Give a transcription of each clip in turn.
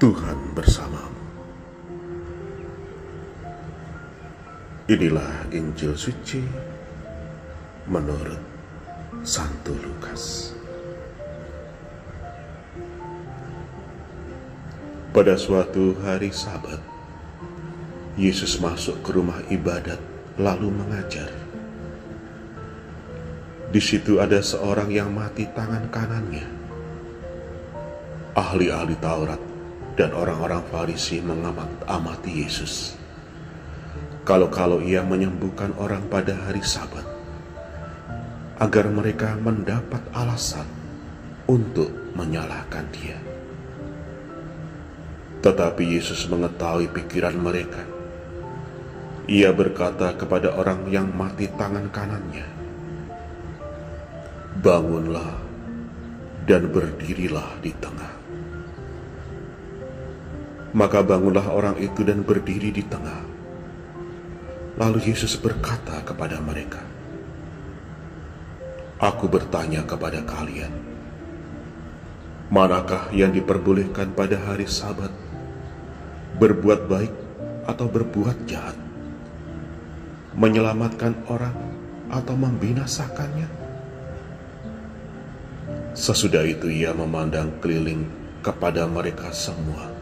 Tuhan bersamamu. Inilah Injil suci menurut Santo Lukas. Pada suatu hari Sabat, Yesus masuk ke rumah ibadat lalu mengajar. Di situ ada seorang yang mati tangan kanannya. Ahli-ahli Taurat dan orang-orang Farisi mengamati Yesus. Kalau ia menyembuhkan orang pada hari Sabat, agar mereka mendapat alasan untuk menyalahkan dia. Tetapi Yesus mengetahui pikiran mereka. Ia berkata kepada orang yang mati tangan kanannya, "Bangunlah dan berdirilah di tengah." Maka bangunlah orang itu dan berdiri di tengah. Lalu Yesus berkata kepada mereka, "Aku bertanya kepada kalian, manakah yang diperbolehkan pada hari Sabat, berbuat baik atau berbuat jahat, menyelamatkan orang atau membinasakannya?" Sesudah itu ia memandang keliling kepada mereka semua,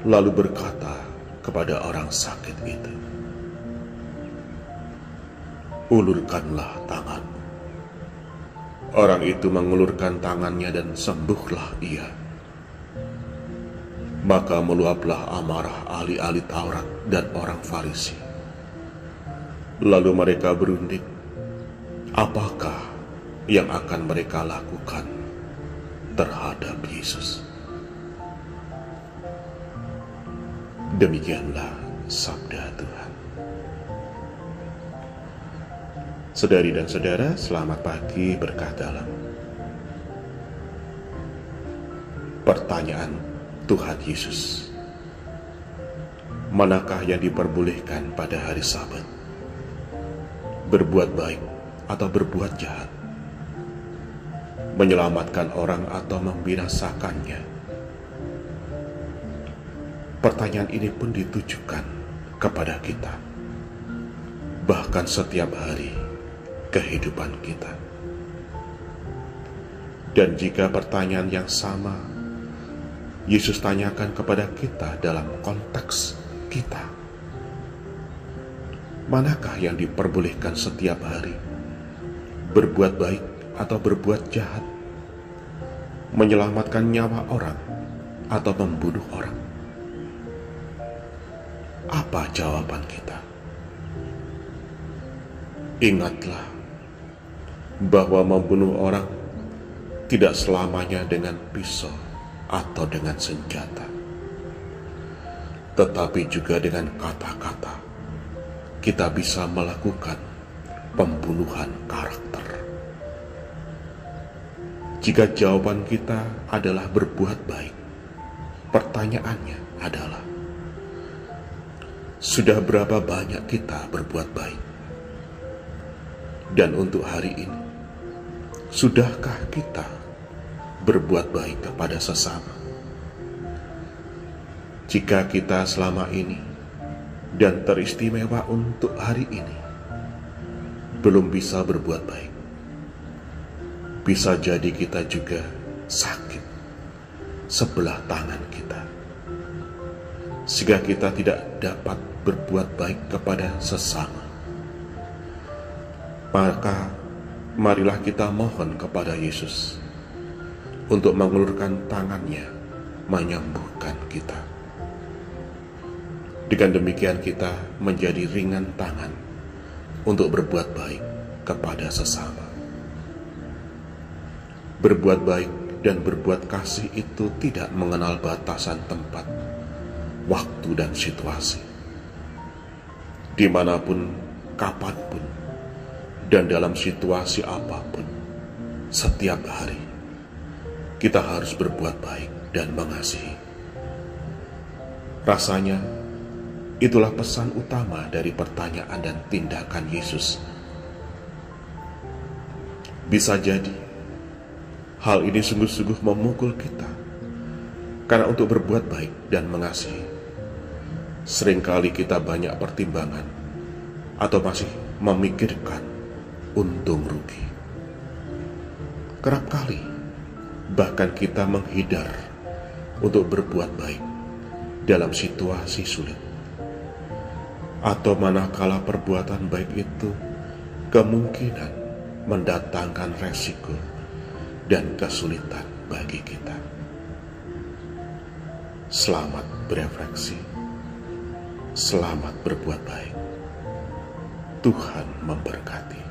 lalu berkata kepada orang sakit itu, "Ulurkanlah tanganmu." Orang itu mengulurkan tangannya dan sembuhlah ia. Maka meluaplah amarah ahli-ahli Taurat dan orang Farisi. Lalu mereka berunding, apakah yang akan mereka lakukan terhadap Yesus. Demikianlah sabda Tuhan. Saudari dan saudara, selamat pagi berkah dalam. Pertanyaan Tuhan Yesus, manakah yang diperbolehkan pada hari Sabat, berbuat baik atau berbuat jahat, menyelamatkan orang atau membinasakannya? Pertanyaan ini pun ditujukan kepada kita, bahkan setiap hari kehidupan kita. Dan jika pertanyaan yang sama Yesus tanyakan kepada kita dalam konteks kita, manakah yang diperbolehkan setiap hari, berbuat baik atau berbuat jahat, menyelamatkan nyawa orang atau membunuh orang? Apa jawaban kita? Ingatlah bahwa membunuh orang tidak selamanya dengan pisau atau dengan senjata, tetapi juga dengan kata-kata kita bisa melakukan pembunuhan karakter. Jika jawaban kita adalah berbuat baik, pertanyaannya adalah, sudah berapa banyak kita berbuat baik? Dan untuk hari ini, sudahkah kita berbuat baik kepada sesama? Jika kita selama ini dan teristimewa untuk hari ini belum bisa berbuat baik, bisa jadi kita juga sakit sebelah tangan kita, sehingga kita tidak dapat berbuat baik kepada sesama. Maka marilah kita mohon kepada Yesus untuk mengulurkan tangannya menyembuhkan kita. Dengan demikian kita menjadi ringan tangan untuk berbuat baik kepada sesama. Berbuat baik dan berbuat kasih itu tidak mengenal batasan tempat, waktu dan situasi. Dimanapun, kapanpun, dan dalam situasi apapun, setiap hari kita harus berbuat baik dan mengasihi. Rasanya itulah pesan utama dari pertanyaan dan tindakan Yesus. Bisa jadi hal ini sungguh-sungguh memukul kita Karena untuk berbuat baik dan mengasihi, seringkali kita banyak pertimbangan atau masih memikirkan untung rugi. Kerap kali bahkan kita menghindar untuk berbuat baik dalam situasi sulit, atau manakala perbuatan baik itu kemungkinan mendatangkan resiko dan kesulitan bagi kita. Selamat berefleksi, selamat berbuat baik. Tuhan memberkati.